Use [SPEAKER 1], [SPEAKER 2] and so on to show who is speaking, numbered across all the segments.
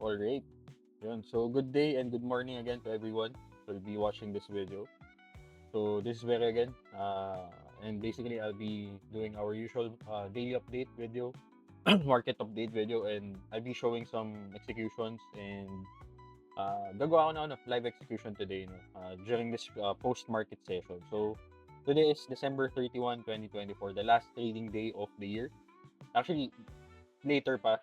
[SPEAKER 1] All right. Yun. So, good day and good morning again to everyone who will be watching this video. So, this is Vera again. And basically, I'll be doing our usual daily update video, market update video, and I'll be showing some executions and gagawa ako ng live execution today during this post-market session. So, today is December 31, 2024, the last trading day of the year. Actually, later pa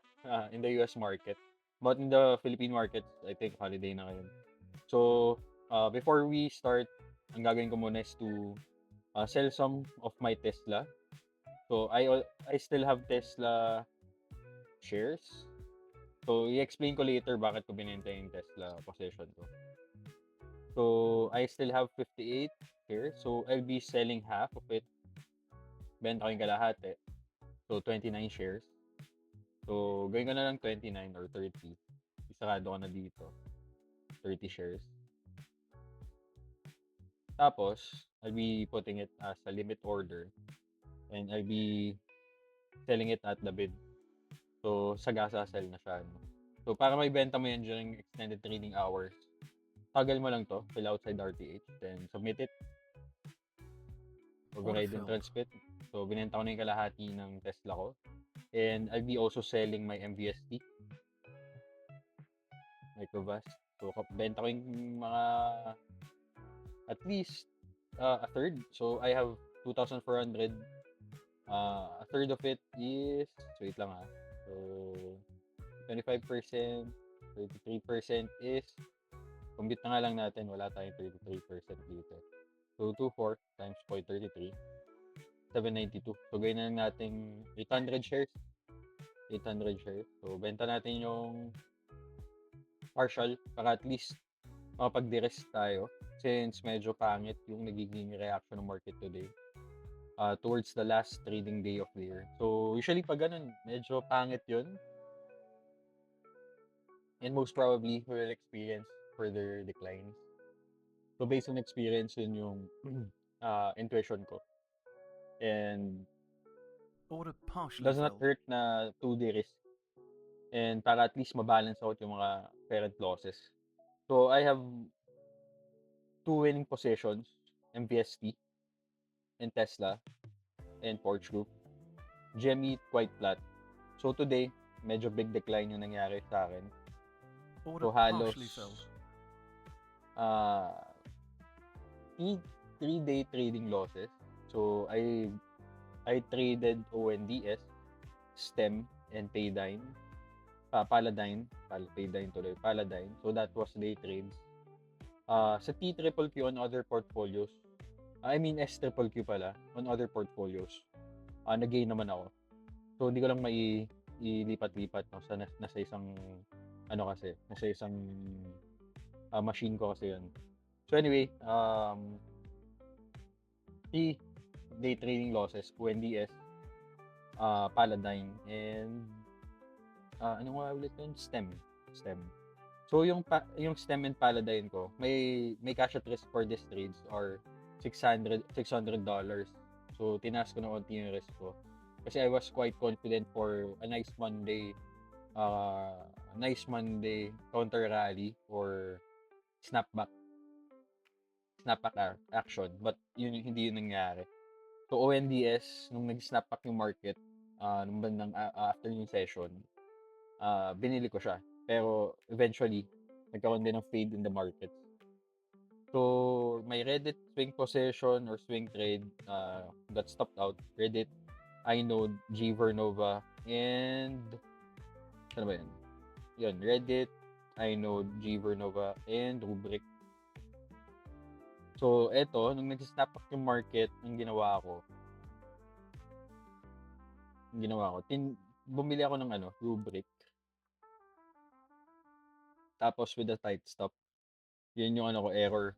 [SPEAKER 1] in the US market. But in the Philippine markets, I think holiday na ngayon. So, before we start, ang gagawin ko muna is to sell some of my Tesla. So, I still have Tesla shares. So, i-explain ko later bakit ko binenta yung Tesla position ko. So, I still have 58 shares. So, I'll be selling half of it. Benta ko yung kalahati. So, 29 shares. So, gawin ko na lang 29 or 30. Isarado ko na dito. 30 shares. Tapos, I'll be putting it as a limit order. And I'll be selling it at the bid. So, sagasa sell na siya. No? So, para may benta mo yan during extended trading hours, toggle mo lang to, fill outside RTH, then submit it. Override and transmit. So, binenta ko na yung kalahati ng Tesla ko. And I'll be also selling my MVST. Microvast. So, benta ko yung mga at least a third. So, I have 2,400. A third of it is, wait lang So, 25%, 33% is, compute na nga lang natin, wala tayong 33% dito. So, 24 times 0.33, 792. So, gawin na lang natin 800 shares. 800 shares. So, benta natin yung partial para at least makapag-de-rest tayo since medyo pangit yung nagiging reaction ng market today towards the last trading day of the year. So, usually pag ganun, medyo pangit yun. And most probably, we will experience further declines. So, based on experience, yun yung intuition ko. And does not hurt na 2D risk. And para at least mabalance out yung mga parent losses. So, I have 2 winning positions, MVST and Tesla and Porsche Group. GME quite flat. So, today, medyo big decline yung nangyari sa akin. So, halos 3-day trading losses. So, I traded ONDS, STEM, and Paydyne. Paladine tuloy, Paladine. So, that was day trades. Sa TQQQ on other portfolios, I mean SQQ pala, on other portfolios, nag-gain naman ako. So, hindi ko lang ilipat-lipat nasa isang nasa isang machine ko kasi yun. So anyway, 3 day trading losses, ONDS, Paladine, and ano nga ulit yun? STEM. So yung STEM and Paladine ko, may cash at risk for these trades are $600. So tinaas ko na konti yung risk ko. Kasi I was quite confident for a nice Monday counter rally or snapback action, but hindi yun nangyari. So ONDS, nung nag-snapback yung market nung bandang afternoon session, binili ko siya, pero eventually nagkaroon din ng fade in the market. So my Reddit swing position or swing trade got stopped out. Reddit, Inode, Gvernova, and ano ba yun? Yun, Reddit, Inode, Gvernova, and Rubrik. So, eto, nung nag-snap up yung market, yung ginawa ko, bumili ako ng Rubrik. Tapos with a tight stop. Yun yung error.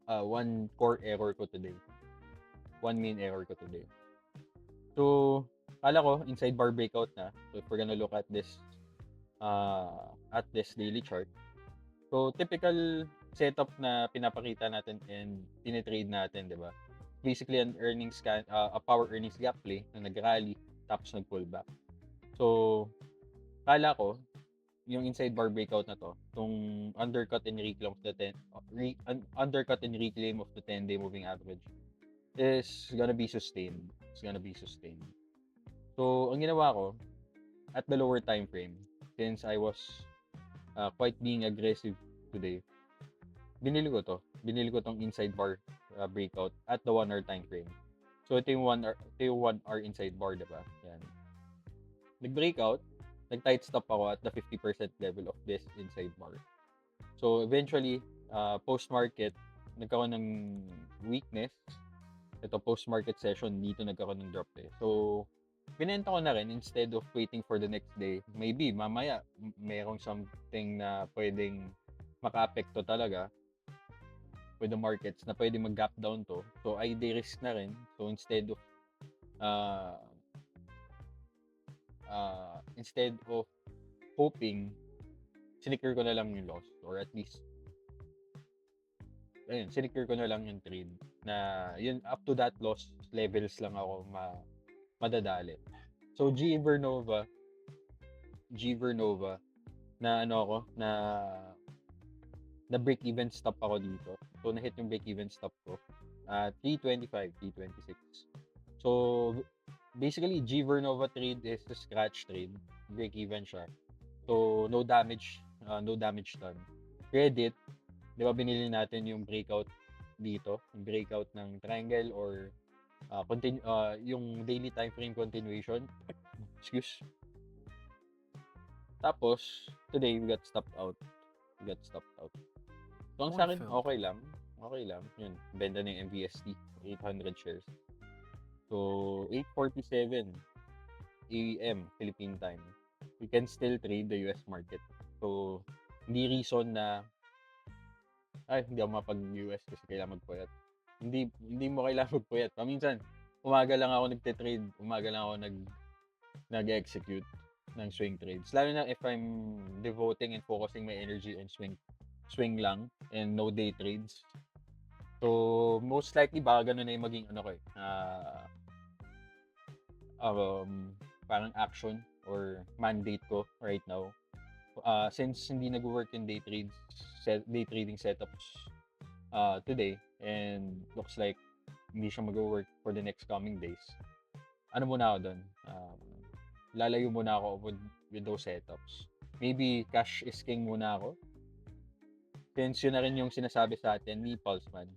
[SPEAKER 1] One core error ko today. One main error ko today. So, kala ko, inside bar breakout na. So, if we're gonna look at this daily chart. So, typical setup na pinapakita natin and tinitrade natin, di ba? Basically, an a power earnings gap play na nag-rally tapos nag-pull back. So, kala ko, yung inside bar breakout na to, itong undercut and reclaim of the 10, undercut and reclaim of the 10-day moving average is gonna be sustained. It's gonna be sustained. So, ang ginawa ko, at the lower time frame, since I was quite being aggressive today, binili ko to. Binili ko tong inside bar breakout at the 1 hour time frame. So, ito yung 1 hour inside bar, diba? Yan. Nag-breakout, nag-tight stop ako at the 50% level of this inside bar. So, eventually, post-market, nagkaroon ng weakness. Ito, post-market session, dito nagkaroon ng drop eh. So, binenta ko na rin instead of waiting for the next day. Maybe, mamaya, merong something na pwedeng maka-apekto talaga with the markets na pwede mag-gap down to. So, I de-risk na rin. So, uh, instead of hoping, sinicure ko na lang yung loss or at least ayun, sinicure ko na lang yung trade na yun, up to that loss levels lang ako madadali. So G Vernova na ano ako na break even stop ako dito. So na-hit yung break even stop ko at 325, 326. So basically G Vernova trade is a scratch trade, break even siya. So no damage done. Credit, 'di ba binili natin yung breakout dito, yung breakout ng triangle or yung daily time frame continuation. Excuse. Tapos today we got stopped out. So ang sa akin,
[SPEAKER 2] Filled.
[SPEAKER 1] okay lang. Okay lang. Yun, benta ng MVST, 800 shares. So 8:47 AM Philippine time. We can still trade the US market. So hindi reason na hindi ako mapag-US kasi kailangan magpuyat. Hindi mo kailangan magpuyat. Paminsan, umaga lang ako nagte-trade, umaga lang ako nag-execute ng swing trades. Lalo na if I'm devoting and focusing my energy on swing lang and no day trades. So, most likely baka ganun na yung maging ano ko eh. Parang action or mandate ko right now. Since hindi nag-work yung day trading setups today and looks like hindi siya mag-work for the next coming days. Ano muna ako doon? Lalayo muna ako with those setups. Maybe cash is king muna ako. Since yun na rin yung sinasabi sa atin ni Pulseman.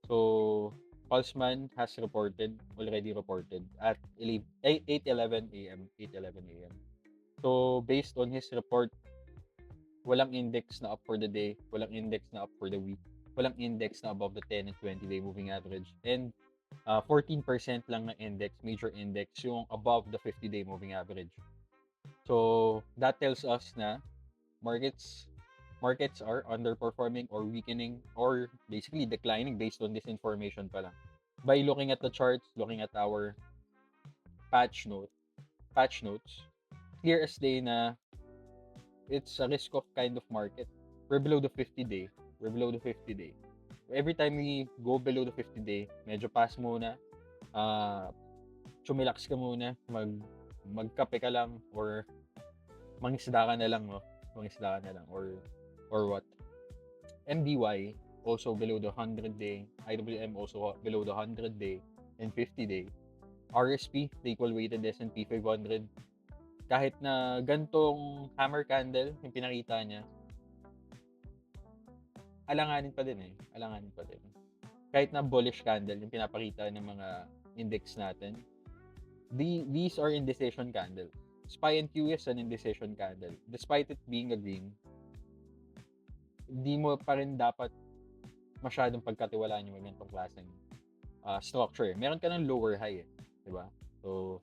[SPEAKER 1] So, Pulseman has already reported at 8:11 a.m. So, based on his report, walang index na up for the day, walang index na up for the week, walang index na above the 10 and 20-day moving average, and 14% lang ng index, major index, yung above the 50-day moving average. So, that tells us na markets are underperforming or weakening or basically declining based on this information pa lang. By looking at the charts, looking at our patch notes, clear as day na it's a risk of kind of market. We're below the 50-day. Every time we go below the 50-day, medyo pass muna, chumilax ka muna, magkape ka lang or mangisda ka na lang, no? Or what? MDY also below the 100-day, IWM also below the 100-day and 50-day. RSP, the equal weighted S&P 500, kahit na gantong hammer candle yung pinakita niya, alanganin pa din. Kahit na bullish candle yung pinapakita ng mga index natin, these are indecision candle. SPY and Q is an indecision candle. Despite it being a green, di mo pa rin dapat masyadong pagkatiwalaan yung ganitong klaseng structure. Meron ka ng lower high, di ba? So,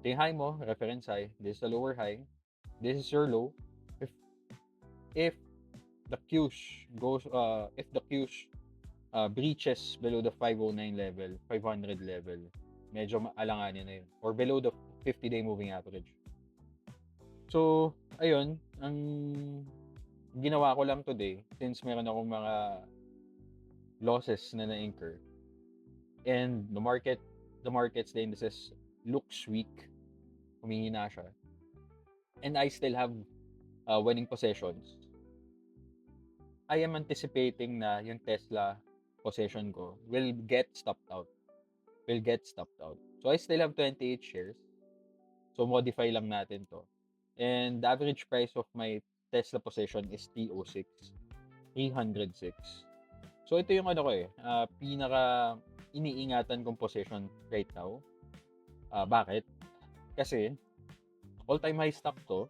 [SPEAKER 1] ito yung high mo, reference high. This is the lower high. This is your low. If the Qs breaches below the 509 level, 500 level, medyo alanganin na yun. Or below the 50-day moving average. So, ayun, ang ginawa ko lang today, since meron akong mga losses na na-incur, and the indices looks weak, humihina siya, and I still have winning possessions, I am anticipating na yung Tesla possession ko will get stopped out. So I still have 28 shares. So modify lang natin to. And the average price of my Tesla possession is 306. 306. So ito yung ano ko pinaka iniingatan kong possession right now. Bakit? Kasi all-time high stock to.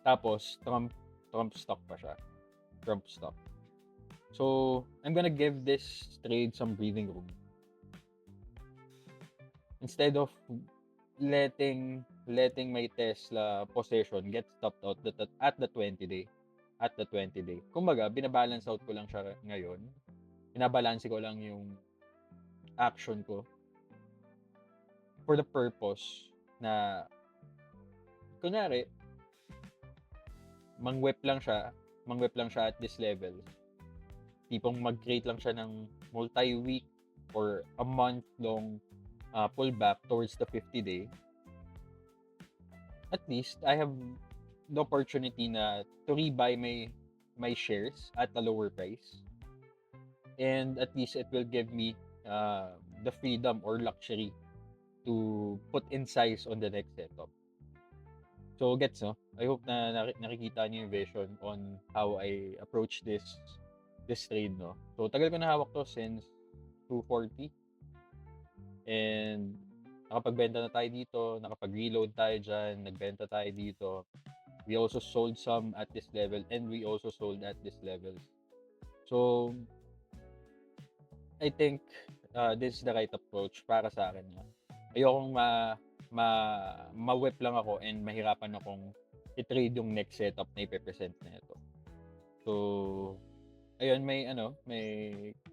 [SPEAKER 1] Tapos Trump stock pa siya. Trump stock. So I'm gonna give this trade some breathing room. Instead of letting my Tesla possession get stopped out at the 20-day. Kumbaga, binabalance out ko lang siya ngayon. Binabalance ko lang yung action ko for the purpose na kunyari mangwep lang siya at this level. Tipong mag-create lang siya ng multi-week or a month-long pullback towards the 50-day. At least I have the opportunity na to rebuy my shares at a lower price. And at least it will give me the freedom or luxury to put in size on the next setup. So gets no? I hope na nakikita niyo yung vision on how I approach this trade, no? So tagal ko na hawak to since 240. And nakapagbenta na tayo dito, nakapag-reload tayo dyan, nagbenta tayo dito. We also sold some at this level and we also sold at this level. So I think this is the right approach para sa akin. Ayokong ma-whip lang ako and mahirapan akong i-trade yung next setup na ipe-present na ito. So, ayun, may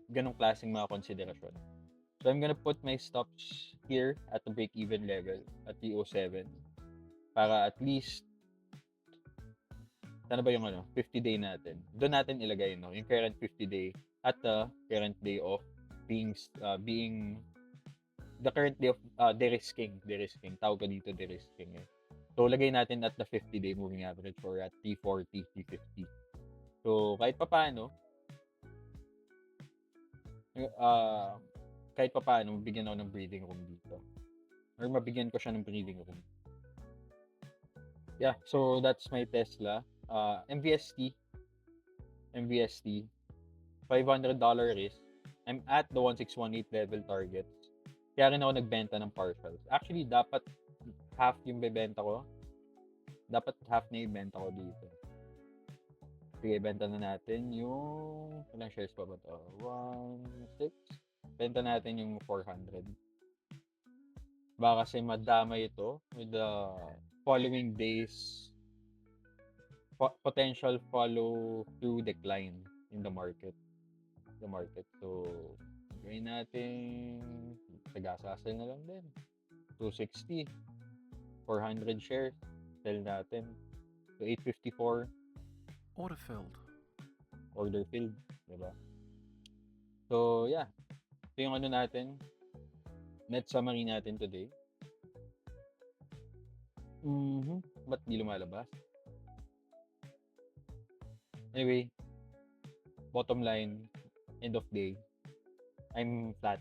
[SPEAKER 1] ganong klaseng mga konsiderasyon. So, I'm gonna put my stops here at the break-even level at the 07 para at least sana ba yung 50-day natin. Doon natin ilagay yung current 50-day at the current day of being the current day of de-risking. Tawag ko dito de-risking So, lagay natin at the 50-day moving average or at 340, 350. So, kahit papaano, mabigyan ako ng breathing room dito. Or mabigyan ko siya ng breathing room. Yeah, so that's my Tesla. MVST, $500 risk. I'm at the 1618 level targets. Kaya rin ako nagbenta ng partials. Actually, dapat half yung bebenta ko. Dapat half na ibenta ko dito. Sige, benta na natin yung... Ilang shares pa ba ito? 1, 6. Benta natin yung 400. Baka kasi madama ito with the following days potential follow-through decline in the market. So, gawin natin tagasasal na lang din. 260. 400 shares. Sell natin. So, 854. Order filled. Diba? So, yeah. Ito yung natin. Net summary natin today. Ba't di lumalabas? Anyway, bottom line, end of day, I'm flat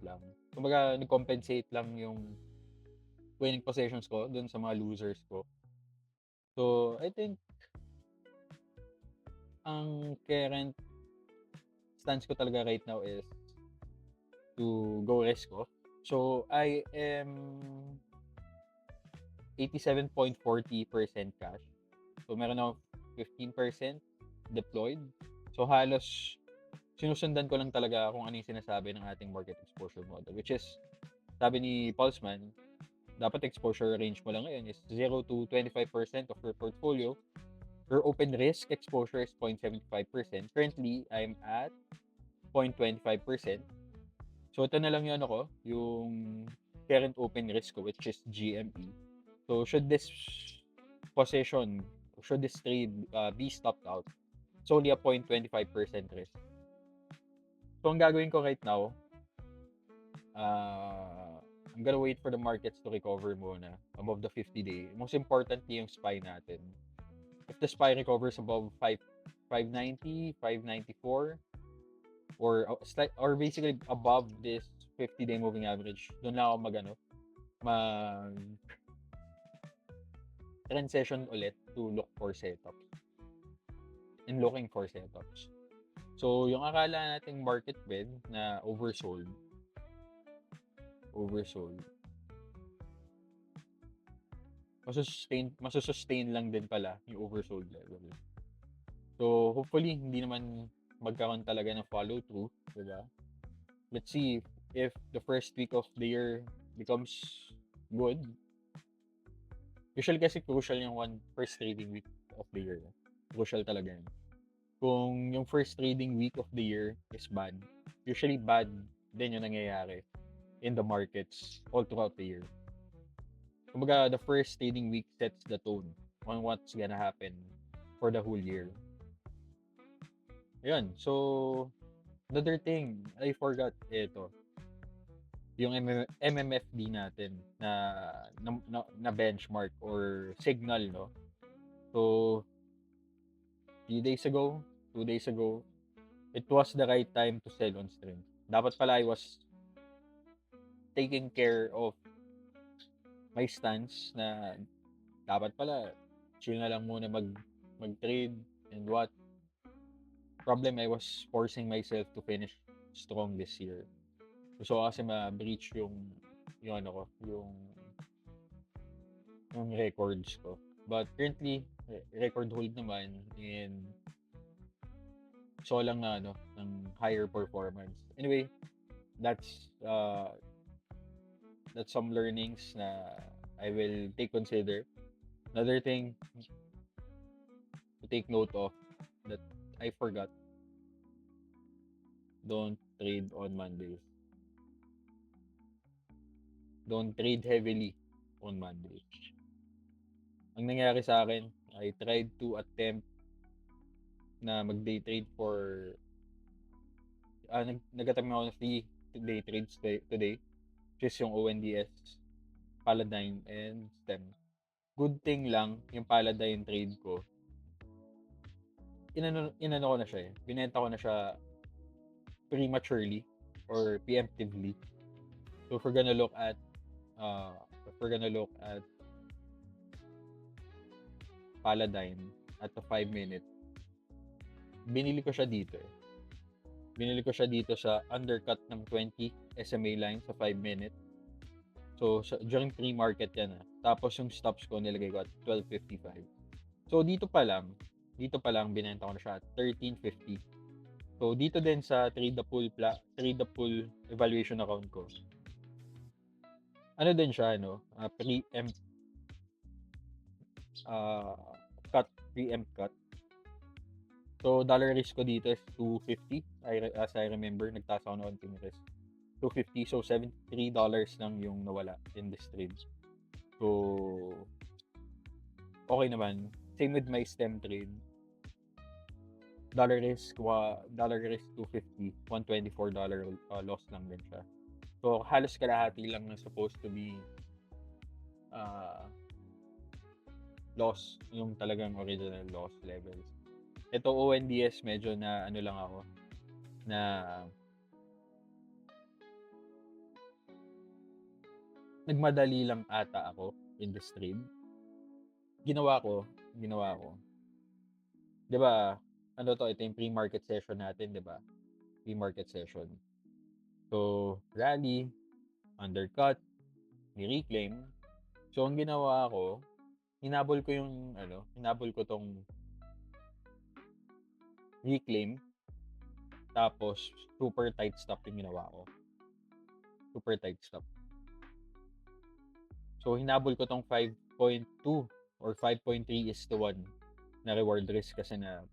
[SPEAKER 1] lang. Kumbaga, nag-compensate lang yung winning possessions ko dun sa mga losers ko. So, I think, ang current stance ko talaga right now is to go risk off. So, I am 87.40% cash. So, meron ako 15% deployed. So, halos sinusundan ko lang talaga kung ano yung sinasabi ng ating market exposure model, which is, sabi ni Pulseman, dapat exposure range mo lang ngayon is 0 to 25% of your portfolio. Your open risk exposure is 0.75%. Currently, I'm at 0.25%. So, ito na lang yun yung current open risk ko, which is GME. So, should this trade be stopped out, it's only a 0.25% risk. So, ang gagawin ko right now, I'm gonna wait for the markets to recover muna above the 50-day. Most importantly, yung SPY natin. the SPY recovers above 590, 594, or basically above this 50-day moving average, doon lang ako mag trend session ulit to look for setups and looking for setups. So, yung akala nating market bed na oversold, masusustain lang din pala yung oversold level. So, hopefully, hindi naman magkaroon talaga ng follow through, diba? Let's see if the first week of the year becomes good. Usually kasi crucial yung first trading week of the year. Crucial talaga yun. Kung yung first trading week of the year is bad, usually bad din yung nangyayari in the markets all throughout the year. Kumbaga, the first trading week sets the tone on what's gonna happen for the whole year. Yun. So, another thing, I forgot ito. Yung MMFD natin na benchmark or signal, no? So, 2 days ago, it was the right time to sell on strength. Dapat pala I was taking care of my stance na dapat pala chill na lang muna mag-trade and what. Problem, I was forcing myself to finish strong this year. Gusto ko kasi ma-breach yung records ko. But currently, record hold naman and so lang na ng higher performance. Anyway, that's some learnings na I will consider. Another thing to take note of that I forgot, don't trade on Mondays. Don't trade heavily on Mondays. Ang nangyari sa akin, I tried to attempt na mag-day trade for nag-attempt ako ng 3 day trades today, which is yung ONDS, Paladin, and STEM. Good thing lang, yung Paladin trade ko, inano ko na siya binenta ko na siya prematurely or preemptively. So if we're gonna look at Paladin at the 5-minute, binili ko siya dito sa undercut ng 20 SMA line sa 5-minute. So during pre-market yan Tapos yung stops ko nilagay ko at 12.55. So dito pa lang binenta ko na siya at 13.50. So dito din sa trade the pool evaluation account ko. Ano din siya preempt preempt cut. So dollar risk ko dito is 250. As I remember, nagtaas ako ng onting risk. 250, so $73 lang yung nawala in this trade. So okay naman. Same with my STEM trade. Dollar risk 250, $124 loss lang din siya. So halos kalahati lang na supposed to be loss, yung talagang original loss levels. Ito ONDS medyo na lang ako na nagmadali lang ata ako in this trade. Ginawa ko. 'Di ba? Ito yung pre-market session natin, 'di ba? Pre-market session. So, rally, undercut, ni-reclaim. So, ang ginawa ko, hinabol ko tong reclaim. Tapos, super tight stop yung ginawa ko. Super tight stop. So, hinabol ko tong 5.2 or 5.3:1 na reward risk kasi na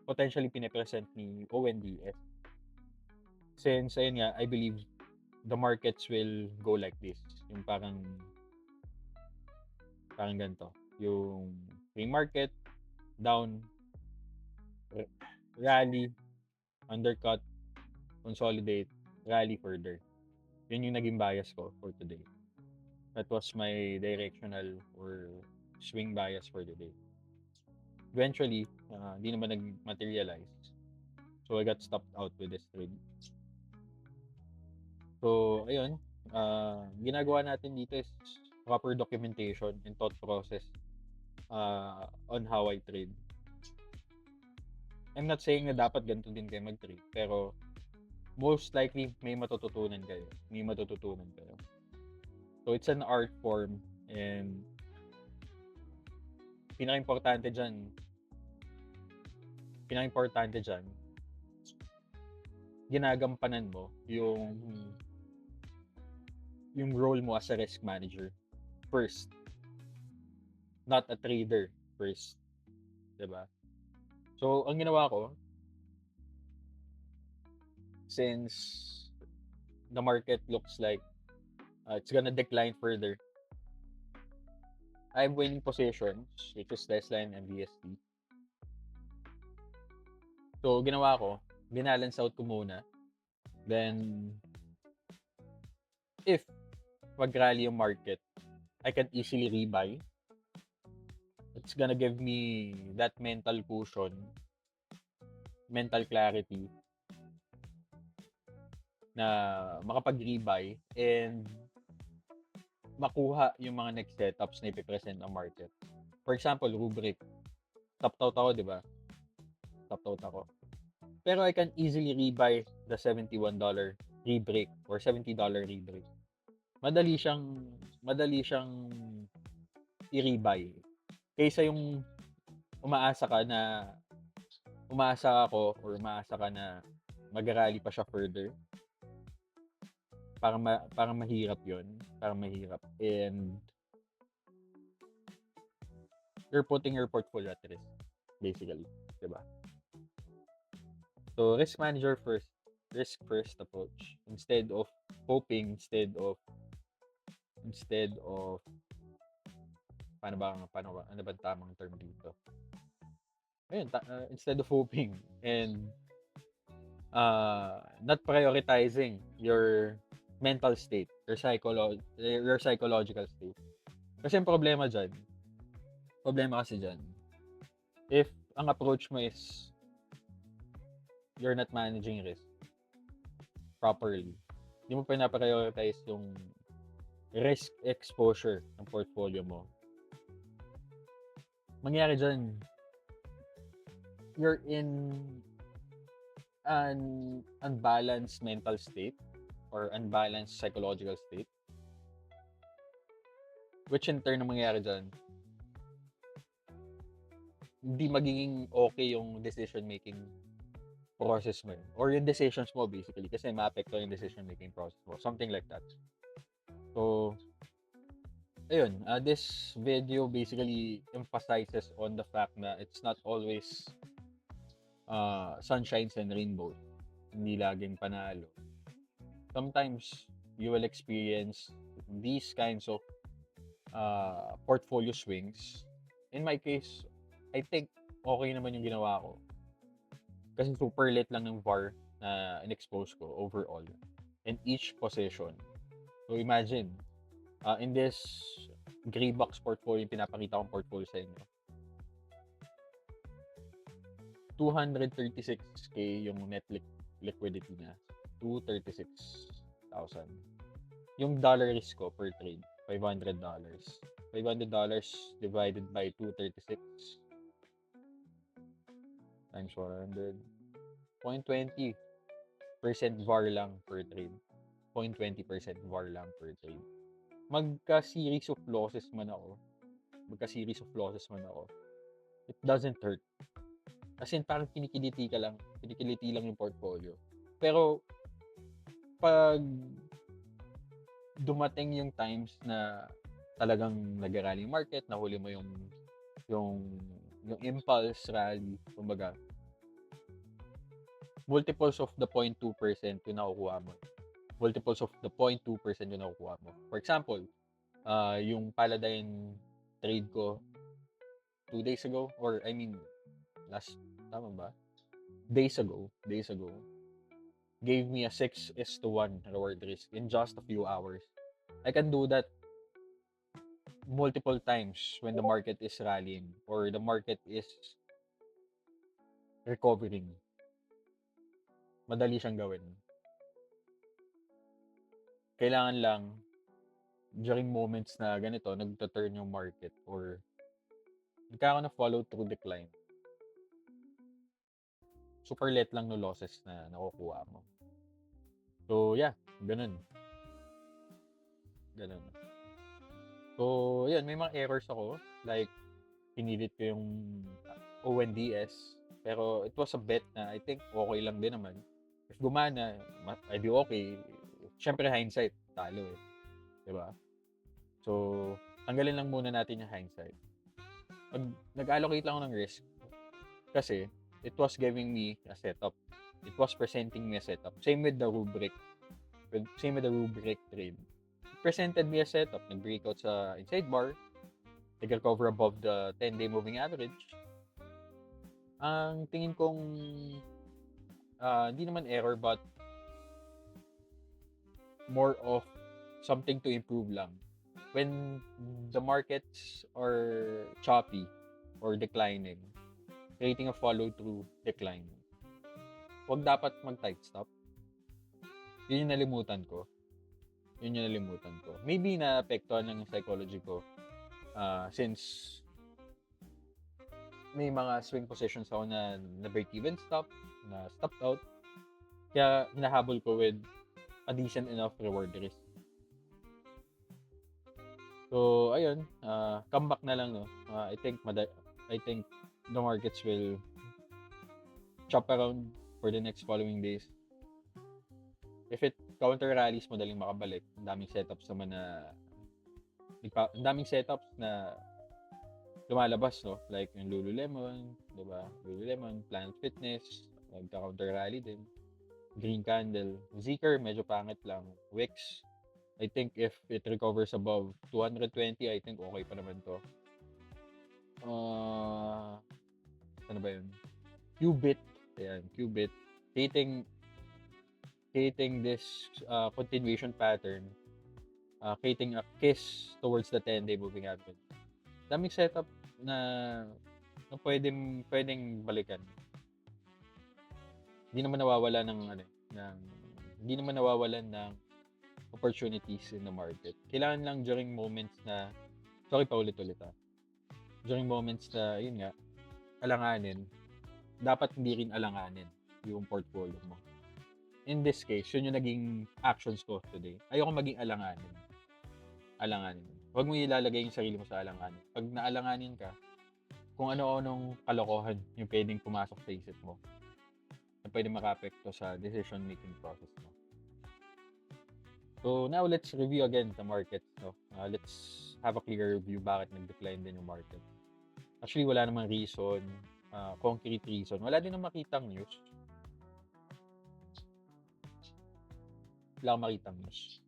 [SPEAKER 1] potentially pinapresent ni ONDS. Since, ayun nga, I believe the markets will go like this. Yung parang ganito. Yung pre-market, down, rally, undercut, consolidate, rally further. Yun yung naging bias ko for today. That was my directional or swing bias for today. eventually, di naman nag-materialize. So, I got stopped out with this trade. So, ayun, ginagawa natin dito is proper documentation and thought process on how I trade. I'm not saying na dapat ganito din kayo mag-trade, pero most likely may matututunan kayo. May matututunan kayo. So, it's an art form and pinaka-importante dyan, ginagampanan mo yung role mo as a risk manager first, not a trader first. Diba? So, ang ginawa ko, since the market looks like it's gonna decline further, I have winning positions, which is Tesla and MBST. So, ginawa ko, binalance out ko muna. Then, if mag-rally yung market, I can easily rebuy. It's gonna give me that mental cushion, mental clarity na makapag-rebuy and makuha yung mga next setups na ipipresent ng market. For example, rubric. Top out ako, di ba? Top out ako. Pero I can easily rebuy the $71 rebreak or $70 rebreak. Madali siyang i-rebuy. Kaysa yung umaasa ka na mag-rally pa siya further. Parang mahirap 'yon, and you're putting your portfolio at risk basically, 'di ba? So risk first approach instead of hoping, instead of ano ba tamang term dito? Ayun, instead of hoping and not prioritizing your mental state, your psychological state. Kasi ang problema kasi dyan, if ang approach mo is you're not managing risk properly, hindi mo pina-prioritize yung risk exposure ng portfolio mo, mangyari dyan, you're in an unbalanced mental state or unbalanced psychological state, which in turn, ang mangyayari dyan, hindi magiging okay yung decision making process mo or yung decisions mo basically, kasi maapekto yung decision making process mo, something like that. So ayun, this video basically emphasizes on the fact na it's not always sunshines and rainbows, hindi laging panalo. Sometimes you will experience these kinds of portfolio swings. In my case, I think okay naman yung ginawa ko. Kasi super late lang ng VAR na in-expose ko overall in each position. So imagine, in this gray box portfolio, pinapakita kong portfolio sa inyo, 236k yung net liquidity niya. 236,000. Yung dollar risk ko per trade, $500. $500 divided by 236 times 100. 0.20% VAR lang per trade. 0.20% VAR lang per trade. Magka-series of losses man ako, it doesn't hurt. As in, parang kinikiliti lang yung portfolio. Pero, pag dumating yung times na talagang nag-rally yung market, nahuli mo yung impulse rally, kumbaga, multiples of the 0.2% yung nakukuha mo. For example, yung Paladin trade ko 2 days ago, or I mean, days ago, gave me a 6:1 reward risk in just a few hours. I can do that multiple times when the market is rallying or the market is recovering. Madali siyang gawin. Kailangan lang during moments na ganito, nagta-turn yung market or nagkakaroon ng follow through decline, super light lang no losses na nakukuha mo. So, yeah, ganun. Ganun. So, yun, may mga errors ako. Like, pinilit ko yung ONDS. Pero it was a bet na I think okay lang din naman. If gumana, I do okay. Siyempre, hindsight, talo eh. Diba? So, tanggalin lang muna natin yung hindsight. Nag-allocate lang ako ng risk kasi it was giving me a setup. It was presenting me a setup. Same with the rubric. Same with the rubric trade. It presented me a setup. Nag-breakout sa inside bar. Nag-recover above the 10-day moving average. Ang tingin kong hindi naman error but more of something to improve lang. When the markets are choppy or declining, creating a follow-through decline, huwag dapat mag-tight stop. Yun yung nalimutan ko. Maybe na-apektuhan lang yung psychology ko since may mga swing positions ako na break-even stop, na stopped out. Kaya hinahabol ko with a decent enough reward risk. So, ayun, comeback na lang, no? I think the markets will chop around for the next following days. If it counter rallies, madaling makabalik. Ang daming setups na lumalabas, no? Like yung Lululemon, di ba? Lululemon, Planet Fitness, nagka-counter rally din. Green Candle. Zeekr, medyo pangit lang. Wix, I think if it recovers above 220, I think okay pa naman to. Ano ba yun? Qubit. Ayan, Qubit. Creating this continuation pattern, creating a kiss towards the 10-day moving average. Daming setup na pwedeng balikan. Hindi naman nawawalan ng opportunities in the market. Kailangan lang during moments na, sorry pa ulit-ulit during moments na, yun nga, alanganin, dapat hindi rin alanganin yung portfolio mo. In this case, yun yung naging actions ko today. Ayoko maging alanganin. Huwag mo ilalagay yung sarili mo sa alanganin. Pag naalanganin ka, kung ano-anong kalokohan yung pwedeng pumasok sa isip mo na pwedeng maka-apekto sa decision-making process mo. So, now let's review again the market. No? Let's have a clear review bakit nag-decline din yung market. Actually, wala namang reason, concrete reason. Wala din na makitang news. Wala akong makitang news.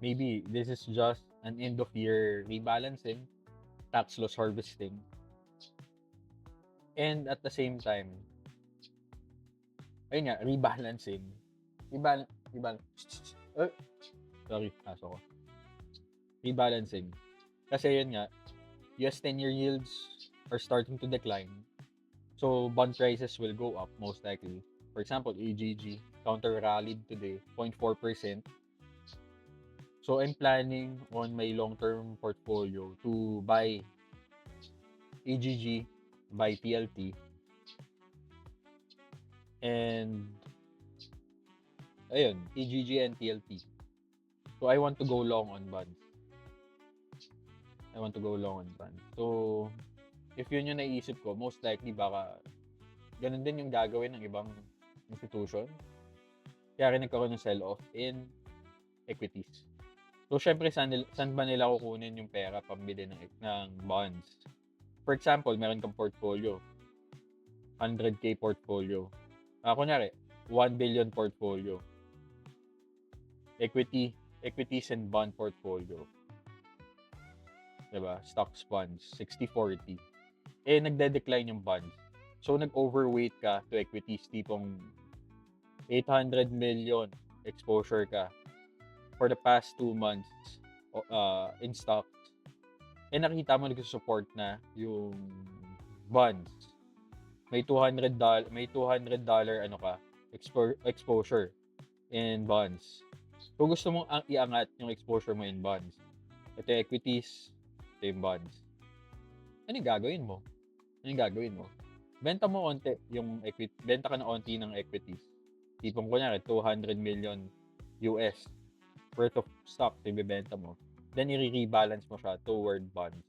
[SPEAKER 1] Maybe this is just an end-of-year rebalancing, tax loss harvesting, and at the same time, ayun nga, rebalancing. Sorry, aso ko. Rebalancing. Kasi yun nga, US 10-year yields are starting to decline. So, bond prices will go up most likely. For example, AGG counter-rallied today, 0.4%. So, I'm planning on my long-term portfolio to buy AGG, buy TLT, and ayun, AGG and TLT. So, I want to go long on bonds. So, if yun yung naisip ko, most likely baka ganun din yung gagawin ng ibang institution. Kaya rin nagkaroon ng sell-off in equities. So, syempre, saan ba nila kukunin yung pera pambili ng bonds? For example, meron kang portfolio. 100K portfolio. Kunyari, 1 billion portfolio. Equities and bond portfolio. Diba? Stocks, bonds, 60-40. Nagde-decline yung bonds. So, nag-overweight ka to equities, tipong 800 million exposure ka for the past 2 months in stocks. Nakita mo nag-support na yung bonds. may $200 ano ka, exposure in bonds. Kung gusto mong iangat yung exposure mo in bonds, ito yung equities, ito yung bonds. Ano yung gagawin mo? Benta mo onti yung equity, benta ka ng onti ng equities. Tipong kunyari, 200 million US worth of stock ibebenta mo. Then, i-rebalance mo siya toward bonds.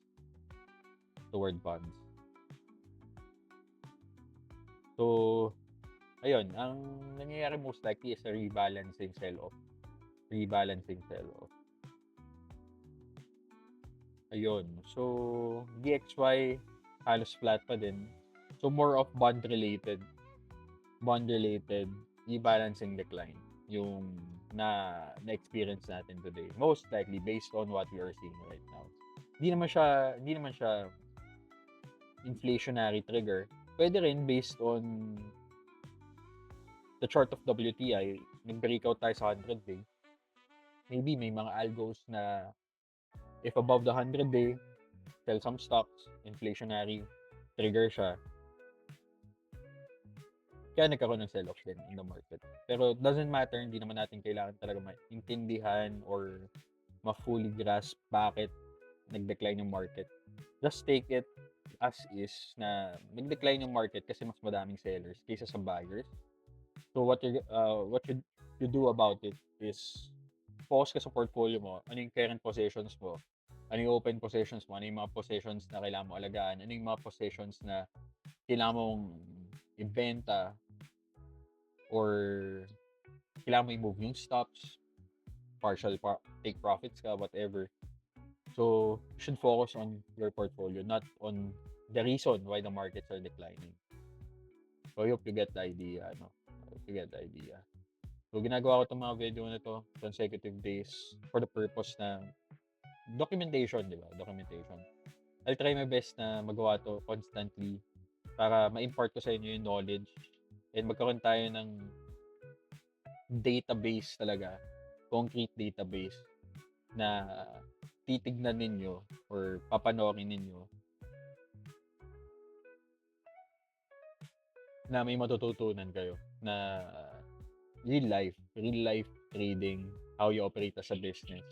[SPEAKER 1] So, ayun, ang nangyayari most likely is a rebalancing sell-off. Ayun. So, DXY halos flat pa din. So, more of bond-related rebalancing decline yung na-experience natin today. Most likely based on what we are seeing right now. Hindi naman siya inflationary trigger. Pwede rin based on the chart of WTI, nag-breakout tayo sa 100-day. Maybe may mga algos na if above the 100-day, sell some stocks, inflationary trigger siya. Kaya nagkaroon ng sell-off din in the market. Pero it doesn't matter, hindi naman natin kailangan talaga maintindihan or ma-fully grasp bakit nag-decline yung market. Just take it as is na nag-decline yung market kasi mas madaming sellers kaysa sa buyers. So what you do about it is focus ka sa portfolio mo. Ano yung current positions mo? Ano yung open positions mo? Ano yung mga positions na kailangan mo alagaan? Ano yung mga positions na kailangan mong ibenta or kailangan mo i-move yung stops, take profits ka, whatever. So, you should focus on your portfolio, not on the reason why the markets are declining. So, I hope you get the idea, So, ginagawa ko itong mga video na to consecutive days for the purpose na documentation, di ba? I'll try my best na magawa to constantly para ma-impart ko sa inyo yung knowledge and magkaroon tayo ng database talaga, concrete database na titignan ninyo or papanoorin ninyo na may matututunan kayo na real life trading, how you operate as a business.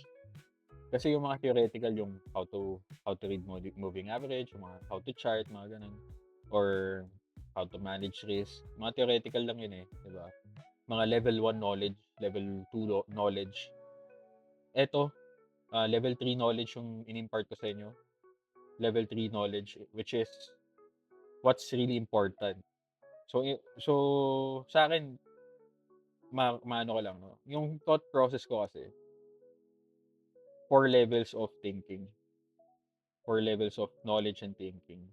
[SPEAKER 1] Kasi yung mga theoretical, yung how to read moving average, yung mga how to chart, mga ganun, or how to manage risk, mga theoretical lang yun eh, di ba? Mga level 1 knowledge, level 2 knowledge. Eto, level 3 knowledge yung in-impart ko sa inyo. Level 3 knowledge, which is what's really important. So sa akin, maano ko lang, no? Yung thought process ko kasi, 4 levels of thinking. 4 levels of knowledge and thinking.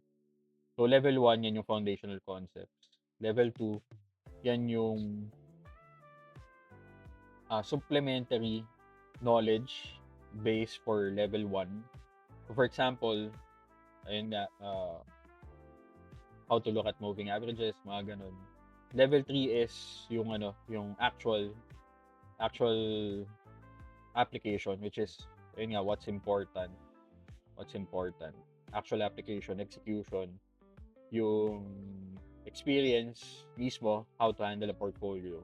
[SPEAKER 1] So, level 1, yan yung foundational concepts. Level 2, yan yung supplementary knowledge base for level 1. So, for example, ayun nga, how to look at moving averages, mga ganun. Level 3 is yung yung actual application, which is ayun nga, what's important. Actual application, execution, yung experience mismo, how to handle a portfolio.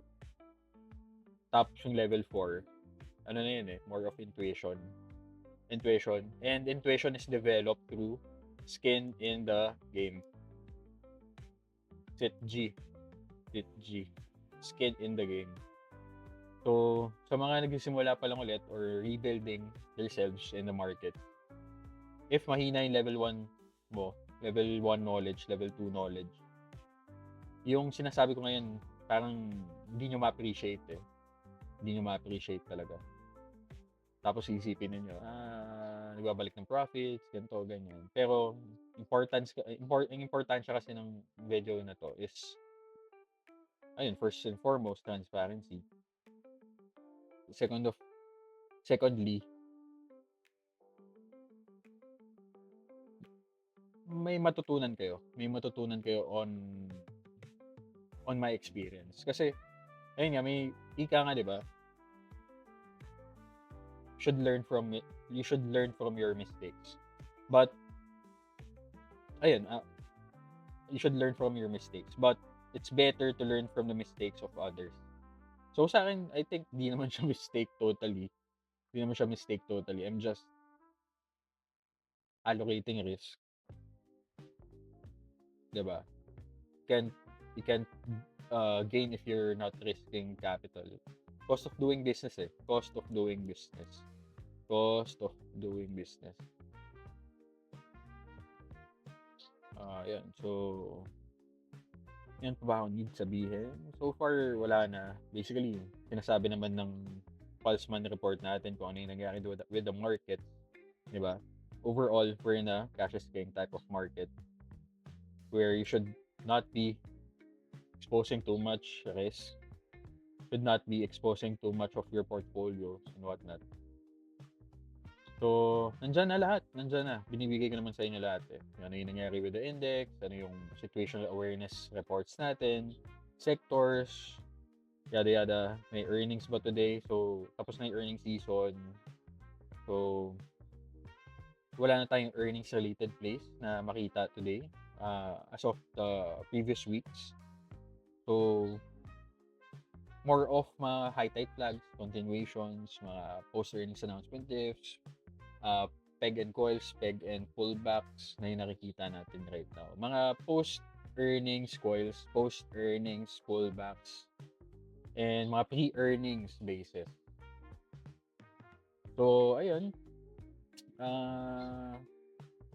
[SPEAKER 1] Tapos yung level 4, ano na yun eh, more of intuition. And intuition is developed through skin in the game. Sit G. Skin in the game. So, sa mga nagsisimula pa lang ulit or rebuilding themselves in the market, if mahina yung level 1 mo, level 1 knowledge, level 2 knowledge, yung sinasabi ko ngayon, parang hindi nyo ma-appreciate eh. Hindi nyo ma-appreciate talaga. Tapos isipin ninyo, nagbabalik ng profits, ganito, ganyan. Pero, importansya kasi ng video na to is, ayun, first and foremost, transparency. Secondly, may matutunan kayo on my experience. Kasi, ayun nga, may ika nga, di ba? You should learn from your mistakes. But, ayun, you should learn from your mistakes. But it's better to learn from the mistakes of others. So sa akin, I think di naman siya mistake totally. Di naman siya mistake totally. I'm just allocating risk, 'di ba? Can you can't gain if you're not risking capital. Cost of doing business eh. Cost of doing business. Cost of doing business. Yan. So, yan pa ba ako need sabihin? So far, wala na. Basically, sinasabi naman ng Pulseman report natin kung ano yung nangyari with the market. Di ba? Overall, we're in a cash is king type of market where you should not be exposing too much risk, should not be exposing too much of your portfolio and whatnot. So, nandyan na lahat. Nandyan na. Binibigay ko naman sa inyo lahat eh. Ano yung nangyari with the index, ano yung situational awareness reports natin, sectors, yada yada. May earnings ba today? So, tapos na yung earnings season. So, wala na tayong earnings related plays na makita today as of the previous weeks. So, more of mga high tide flags, continuations, mga post-earnings announcement ifs, peg and coils, peg and pullbacks na yung nakikita natin right now. Mga post-earnings coils, post-earnings pullbacks, and mga pre-earnings basis. So, ayun.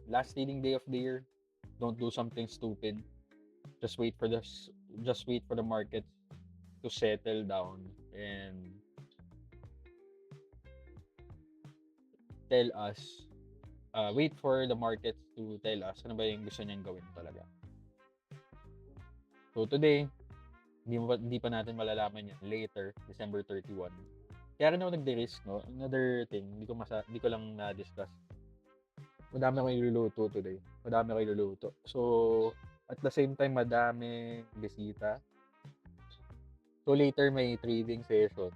[SPEAKER 1] Last trading day of the year. Don't do something stupid. Just wait for the market to settle down and tell us, wait for the market to tell us ano ba yung gusto niyang gawin talaga. So today, hindi pa natin malalaman yan later, December 31. Kaya rin ako nagde-risk, no? Another thing, hindi ko lang na-discuss. Madami akong iluluto today. So, at the same time, madami bisita. So, later may trading session.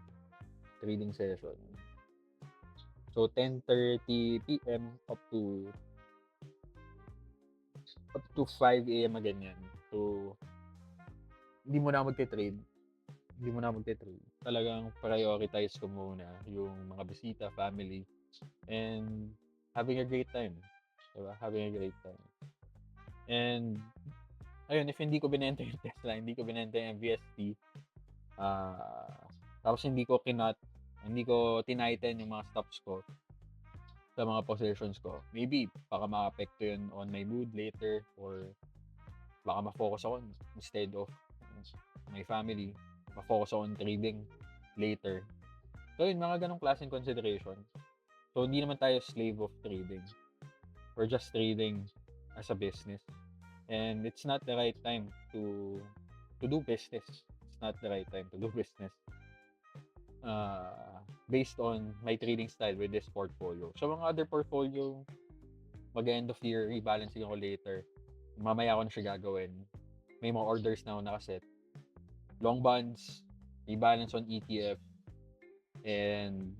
[SPEAKER 1] So, 10:30 p.m. up to 5 a.m. ganyan. So, hindi mo na magte-trade. Talagang prioritize ko muna yung mga bisita, family, and having a great time. Diba? And, ayun, if hindi ko binenta yung Tesla, hindi ko binenta yung VST, tapos hindi ko tinighten yung mga stops ko sa mga positions ko, maybe baka maka-apekto yun on my mood later, or baka ma-focus ako instead of my family, ma-focus ako on trading later. So yun, mga ganong klaseng consideration. So hindi naman tayo slave of trading. We're just trading as a business. And it's not the right time to do business. It's not the right time to do business. Based on my trading style with this portfolio. So mga other portfolio, mag-end of year, rebalancing ako later. Mamaya ako na siya gagawin. May mga orders na ako nakaset. Long bonds, rebalance on ETF, and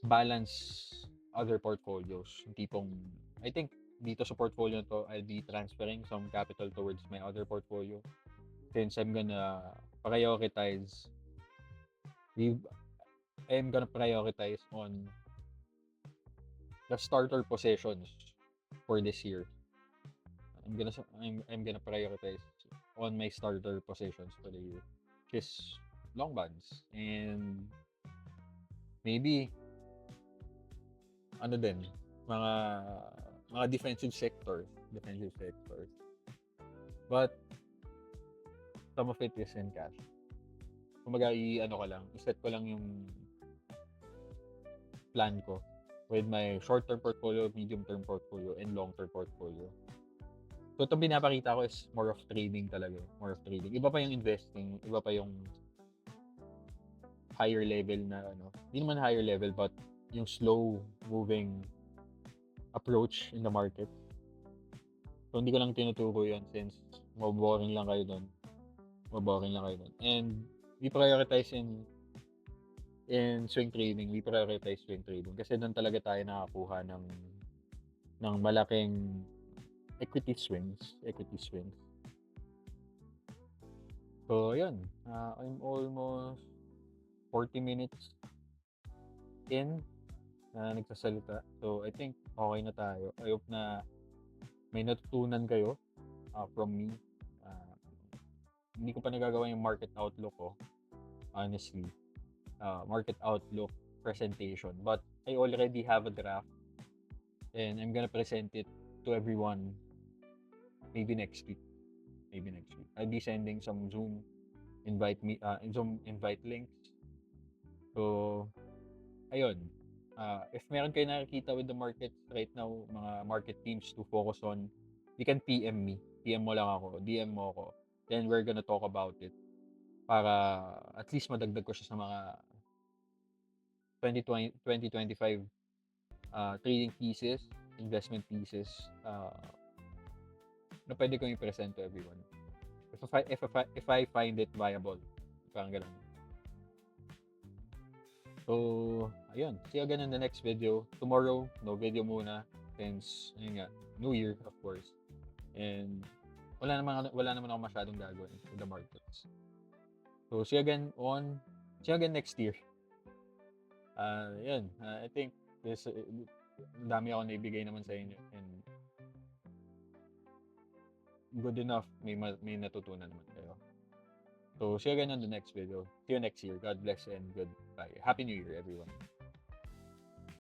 [SPEAKER 1] balance other portfolios. Tipong, I think, dito sa portfolio to, I'll be transferring some capital towards my other portfolio. Since I'm gonna prioritize on the starter positions for this year. I'm gonna prioritize on my starter positions for the year, which is long bonds, and maybe mga defensive sectors. But some of it is in cash. Kumbaga, i-set ko lang yung plan ko with my short-term portfolio, medium-term portfolio, and long-term portfolio. So, itong pinapakita ko is more of trading talaga. Iba pa yung investing, iba pa yung higher level na, hindi naman higher level, but yung slow-moving approach in the market. So, hindi ko lang tinuturo yan since maboboring lang kayo doon. And we prioritize in swing trading. Kasi doon talaga tayo nakakuha ng malaking equity swings, equity swings. So, yun, I'm almost 40 minutes in na nagsasalita. So, I think okay na tayo. I hope na may natutunan kayo from me. Uh, Hindi ko pa nagagawa yung market outlook ko, honestly. Market outlook presentation. But I already have a draft and I'm gonna present it to everyone maybe next week. Maybe next week. I'll be sending some Zoom invite links. So, ayun. If meron kayo nakikita with the market right now, mga market themes to focus on, you can PM me. PM mo lang ako, DM mo ako. Then we're gonna talk about it para at least madagdag ko siya sa mga 2025 trading pieces, investment pieces na pwede kong i-present to everyone. If I find it viable. Parang ganun. So, ayun. See you again in the next video. Tomorrow, no video muna. Since, ayun nga, New Year, of course. And, wala naman ako masyadong gagawin with the markets. So, see you again next year. Yun. I think, dami ako naibigay naman sa inyo. And, good enough, may natutunan naman kayo. So, see you again on the next video. See you next year. God bless and goodbye. Happy New Year, everyone.